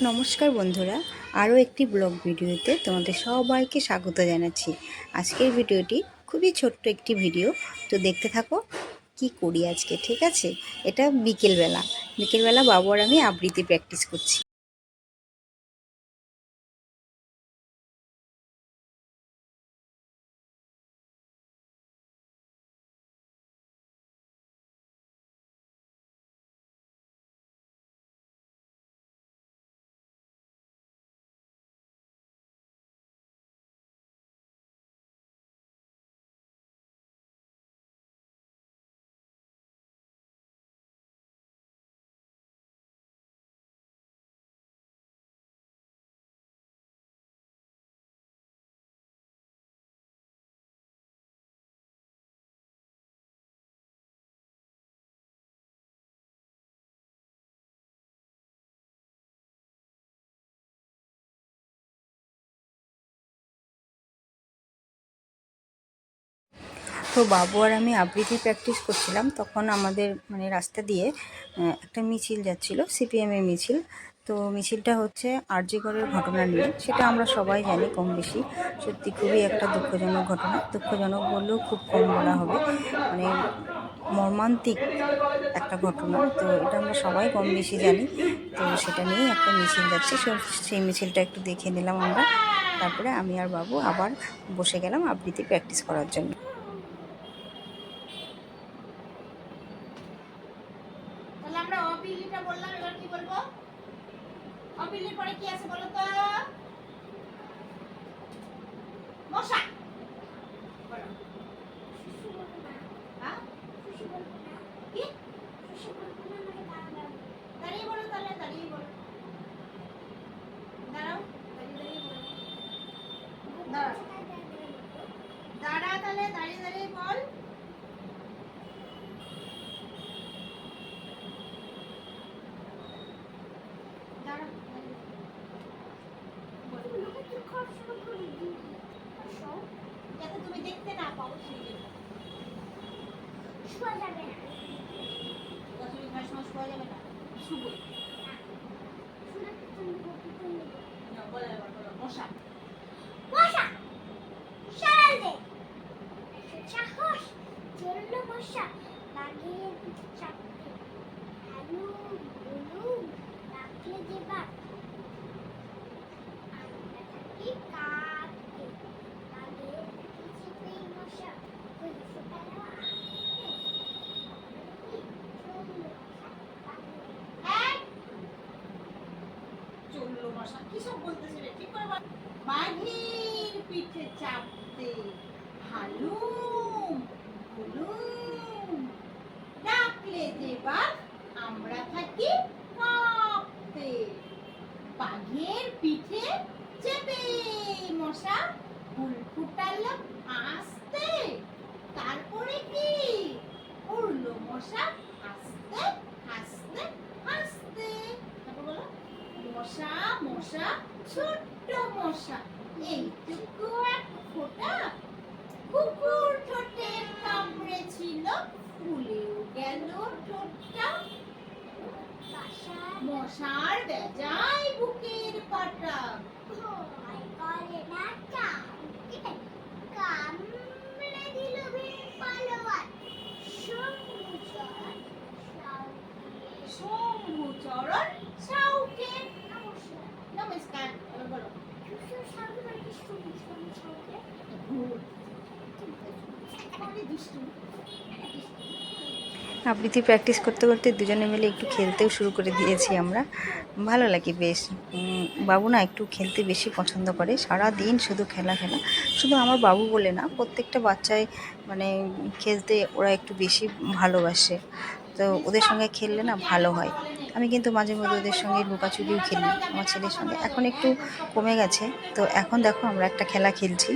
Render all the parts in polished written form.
নমস্কার বন্ধুরা, আরও একটি ব্লগ ভিডিওতে তোমাদের সবাইকে স্বাগত জানাচ্ছি। আজকের ভিডিওটি খুবই ছোট্ট একটি ভিডিও, তো দেখতে থাকো কি করি আজকে। ঠিক আছে, এটা বিকেলবেলা বাবু আর আমি আবৃত্তি প্র্যাকটিস করছি। তো বাবু আর আমি আবৃত্তি প্র্যাকটিস করছিলাম, তখন আমাদের রাস্তা দিয়ে একটা মিছিল যাচ্ছিল, সিপিএমের মিছিল। তো মিছিলটা হচ্ছে আরজি করের ঘটনা নিয়ে। সেটা আমরা সবাই জানি কম বেশি। সত্যি খুবই একটা দুঃখজনক ঘটনা, দুঃখজনক বললেও খুব কম বলা হবে। মর্মান্তিক একটা ঘটনা, তো এটা আমরা সবাই কম বেশি জানি। তো সেটা নিয়েই একটা মিছিল যাচ্ছে, সেই মিছিলটা একটু দেখে নিলাম আমরা। তারপরে আমি আর বাবু আবার বসে গেলাম আবৃত্তি প্র্যাকটিস করার জন্য। তাহলে আমরা অপিলিটা বললাম, এবার কি বলবো? অপিলির পরে কি আছে বলো তো? মশা। বলো। হ্যাঁ? কি? দাঁড়িয়ে বলো, তাহলে দাঁড়িয়ে বলো। দাঁড়াও, দাঁড়িয়ে বলো। দাঁড়া, তাহলে দাঁড়িয়ে বল। দাঁড়া, যাতে তুমি দেখতে না পাও সেই জন্য। শোয়া যাবে না। তুমি ঘরের সময় শোয়া যাবে না। শুবো। মশা। মশা। সারাল দে। সাহস। জোরলো মশা। লাগিয়ে চাপতে। আলু, বলু, রাখলে দেবা। আমরা থাকি কাটতে। লাগিয়ে চিপে মশা। ওই ফোটানো চললো মশা। কি সব বলতেছে রে? ঠিক করে বল। বাঘের পিঠে চাপতে হালুম হুলুম ডাকলে যেবার আমরা থাকি কাঁপতে। বাঘের পিঠে চেপে মশা ফুল ফুটালো আস্তে। তারপরে কি উড়লো মশা আস্তে আস্তে আস্তে। তারপর বলো, মশা মশা ছোট্ট মশা এইটুকু এক ফোঁটা কুকুর ঠোঁটে কামড়েছিল ফুলেও গেল ঠোঁটটা। মশার বেজায় বুকের পাটা কামড়ে দিল পালোয়ার শম্ভুচরণ সাউকে। নমস্কার। এবার বলো, আবৃত্তি প্র্যাকটিস করতে করতে দুজনে মিলে একটু খেলতেও শুরু করে দিয়েছি আমরা। ভালো লাগে বেশ। বাবু না একটু খেলতে বেশি পছন্দ করে, সারা দিন শুধু খেলা খেলা। শুধু আমার বাবু বলে না, প্রত্যেকটা বাচ্চাই খেলতে ওরা একটু বেশি ভালোবাসে। তো ওদের সঙ্গে খেললে না ভালো হয়। আমি কিন্তু মাঝে মধ্যে ওদের সঙ্গে লুকাচুরিও খেলি আমার ছেলের সঙ্গে। এখন একটু কমে গেছে। তো এখন দেখো আমরা একটা খেলা খেলছি।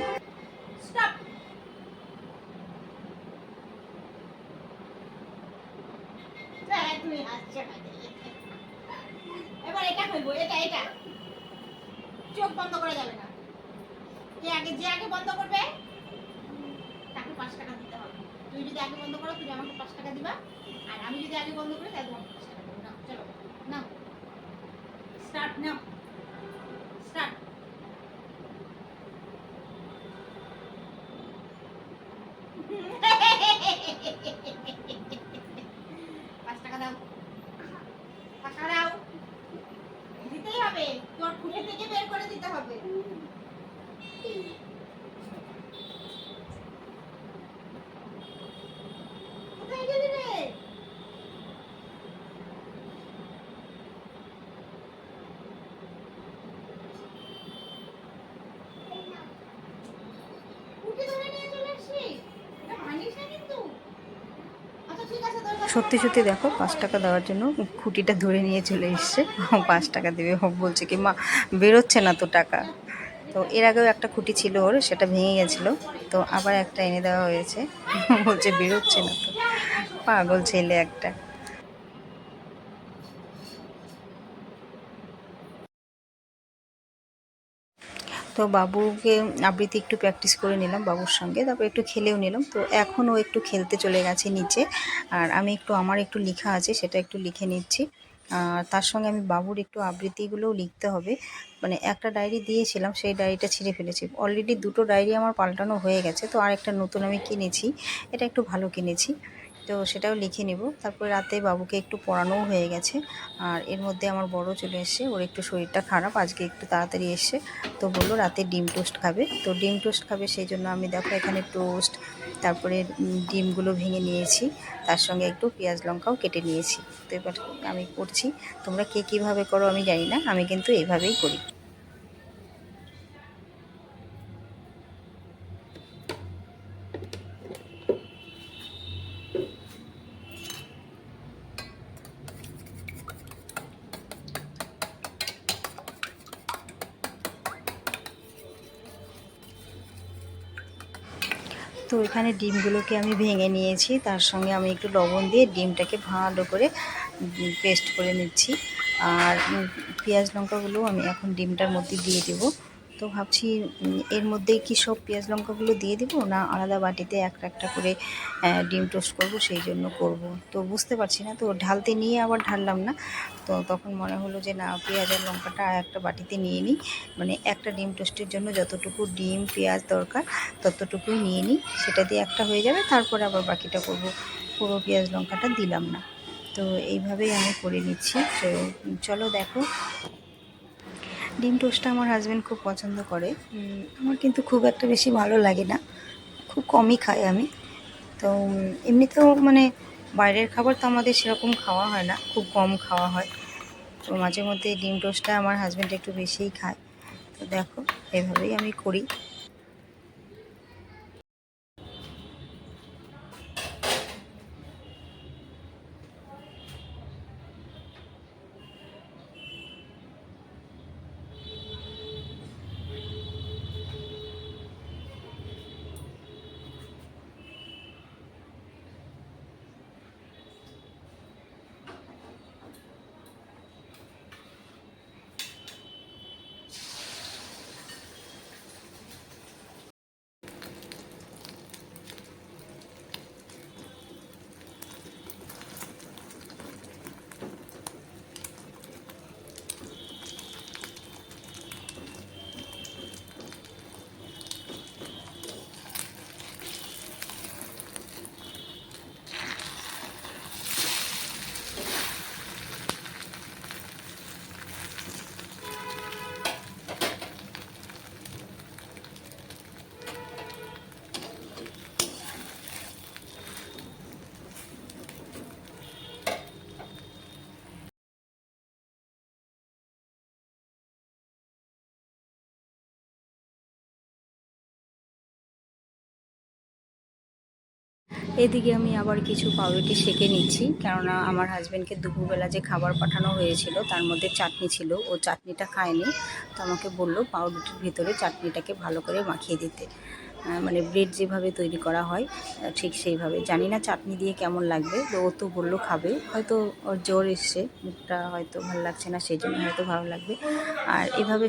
এবার এটা খেলবো, এটা এটা চোখ বন্ধ করা যাবে না। যে আগে বন্ধ করবে তাকে 5 টাকা দিতে হবে। তুই যদি আগে বন্ধ করো, তুমি আমাকে 5 টাকা দিবা, আর আমি যদি আগে বন্ধ করি তাহলে তোমাকে 5 টাকা দেবো। না চলো, নাও স্টার্ট, নাও। 5 টাকা দাও, টাকা দাও, দিতেই হবে, তোর খুঁটি থেকে বের করে দিতে হবে। কোথায় গেলি রে? খুঁটি ধরে নিয়ে চলে আসলি, এটা মানিস না কিন্তু। আচ্ছা ঠিক আছে, তোর কাছে সত্যি সত্যি দেখো 5 টাকা দেওয়ার জন্য খুঁটিটা ধরে নিয়ে চলে এসছে। 5 টাকা দেবে, বলছে কি মা বেরোচ্ছে না তো টাকা। তো এর আগেও একটা খুঁটি ছিল ওর, সেটা ভেঙে গেছিলো, তো আবার একটা এনে দেওয়া হয়েছে। বলছে বেরোচ্ছে না তো, পাগল ছেলে একটা। তো বাবুকে আবৃত্তি একটু প্র্যাকটিস করে নিলাম বাবুর সঙ্গে, তারপর একটু খেলেও নিলাম। তো এখন ও একটু খেলতে চলে গেছে নিচে, আর আমি একটু আমার একটু লেখা আছে সেটা একটু লিখে নিচ্ছি। আর তার সঙ্গে আমি বাবুর একটু আবৃত্তিগুলোও লিখতে হবে। মানে একটা ডায়েরি দিয়েছিলাম, সেই ডায়েরিটা ছিঁড়ে ফেলেছি। অলরেডি দুটো ডায়েরি আমার পাল্টানো হয়ে গেছে, তো আর একটা নতুন আমি কিনেছি, এটা একটু ভালো কিনেছি। তো সেটাও লিখে নেব। তারপরে রাতে বাবুকে একটু পড়ানোও হয়ে গেছে। আর এর মধ্যে আমার বড় চলে এসছে, ওর একটু শরীরটা খারাপ, আজকে একটু তাড়াতাড়ি এসছে। তো বললো রাতে ডিম টোস্ট খাবে, তো ডিম টোস্ট খাবে, সেই জন্য আমি দেখো এখানে টোস্ট, তারপরে ডিমগুলো ভেঙে নিয়েছি, তার সঙ্গে একটু পেঁয়াজ লঙ্কাও কেটে নিয়েছি। তো এবার আমি করছি, তোমরা কে কীভাবে করো আমি জানি না, আমি কিন্তু এইভাবেই করি। তো এখানে ডিমগুলোকে আমি ভেঙে নিয়েছি, তার সঙ্গে আমি একটু লবণ দিয়ে ডিমটাকে ভালো করে পেস্ট করে নিচ্ছি। আর পেঁয়াজ লঙ্কাগুলো আমি এখন ডিমটার মধ্যে দিয়ে দেবো। তো ভাবছি এর মধ্যেই কি সব পেঁয়াজ লঙ্কাগুলো দিয়ে দিব, না আলাদা বাটিতে একটা একটা করে ডিম টোস্ট করব, সেই জন্য করব। তো বুঝতে পারছি না, তো ঢালতে নিয়ে আবার ঢাললাম না। তো তখন মনে হলো যে না, পেঁয়াজ আর লঙ্কাটা একটা বাটিতে নিয়ে নিই, মানে একটা ডিম টোস্টের জন্য যতটুকু ডিম পেঁয়াজ দরকার ততটুকুই নিয়ে নিই, সেটা দিয়ে একটা হয়ে যাবে, তারপরে আবার বাকিটা করব। পুরো পেঁয়াজ লঙ্কাটা দিলাম না। তো এইভাবেই আমি করে নিচ্ছি। তো চলো দেখো, ডিম টোস্টটা আমার হাজব্যান্ড খুব পছন্দ করে। আমার কিন্তু খুব একটা বেশি ভালো লাগে না, খুব কমই খাই আমি। তো এমনিতেও মানে বাইরের খাবার তো আমাদের সেরকম খাওয়া হয় না, খুব কম খাওয়া হয়। তো মাঝে মধ্যে ডিম টোস্টটা আমার হাজব্যান্ড একটু বেশিই খায়। তো দেখো এভাবেই আমি করি। এদিকে আমি আবার কিছু পাউরুটি সেঁকে নিচ্ছি, কেননা আমার হাজব্যান্ডকে দুপুরবেলা যে খাবার পাঠানো হয়েছিল তার মধ্যে চাটনি ছিল, ও চাটনিটা খায়নি। তো আমাকে বললো পাউরুটির ভিতরে চাটনিটাকে ভালো করে মাখিয়ে দিতে। মানে ব্রেড যেভাবে তৈরি করা হয় ঠিক সেইভাবে। জানি না চাটনি দিয়ে কেমন লাগবে, তো ও তো বললো খাবে, হয়তো ওর জ্বর এসছে, মুখটা হয়তো ভালো লাগছে না, সেই জন্য হয়তো ভালো লাগবে। আর এইভাবে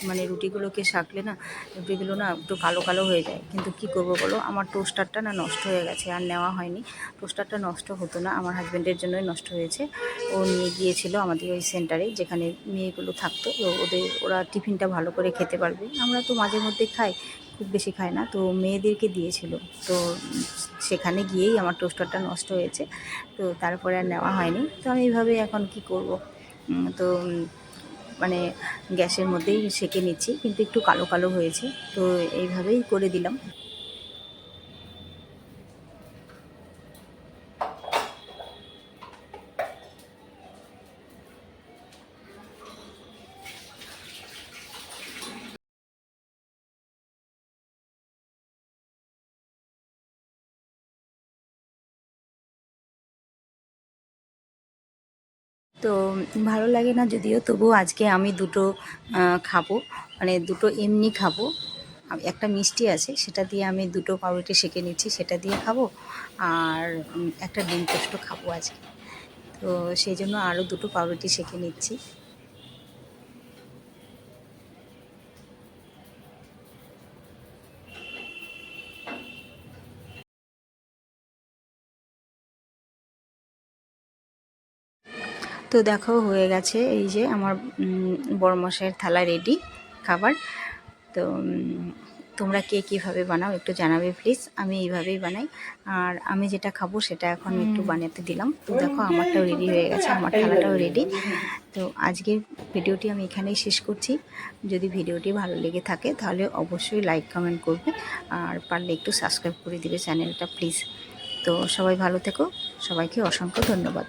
মানে রুটিগুলোকে শাকলে না, রুটিগুলো না একটু কালো কালো হয়ে যায়। কিন্তু কি করব বলো, আমার টোস্টারটা না নষ্ট হয়ে গেছে, আর নেওয়া হয়নি। টোস্টারটা নষ্ট হতো না, আমার হাজব্যান্ডের জন্যই নষ্ট হয়েছে। ও নিয়ে গিয়েছিল আমাদের ওই সেন্টারে যেখানে মেয়েগুলো থাকতো, তো ওরা টিফিনটা ভালো করে খেতে পারবে। আমরা তো মাঝে মধ্যে খাই, খুব বেশি খায় না, তো মেয়েদেরকে দিয়েছিল। তো সেখানে গিয়েই আমার টোস্টারটা নষ্ট হয়েছে, তো তারপরে আর নেওয়া হয়নি। তো আমি এইভাবে এখন কি করব, তো মানে গ্যাসের মধ্যেই সেঁকে নিচ্ছি, কিন্তু একটু কালো কালো হয়েছে, তো এইভাবেই করে দিলাম। তো ভালো লাগে না যদিও, তবুও আজকে আমি দুটো খাবো, মানে দুটো এমনি খাবো। একটা মিষ্টি আছে, সেটা দিয়ে আমি দুটো পাউরুটি সেঁকে নিচ্ছি, সেটা দিয়ে খাবো। আর একটা ডিম টোস্টও খাবো আজকে। তো সেই জন্য আরও দুটো পাউরুটি সেঁকে নিচ্ছি। তো দেখো হয়ে গেছে, এই যে আমার বড়মশাইয়ের থালা রেডি খাবার। তো তোমরা কে কীভাবে বানাও একটু জানাবে প্লিজ। আমি এইভাবেই বানাই, আর আমি যেটা খাবো সেটা এখন একটু বানাতে দিলাম। তো দেখো আমারটাও রেডি হয়ে গেছে, আমার থালাটাও রেডি। তো আজকের ভিডিওটি আমি এখানেই শেষ করছি। যদি ভিডিওটি ভালো লেগে থাকে তাহলে অবশ্যই লাইক কমেন্ট করবে, আর পারলে একটু সাবস্ক্রাইব করে দিবে চ্যানেলটা প্লিজ। তো সবাই ভালো থেকো, সবাইকে অসংখ্য ধন্যবাদ।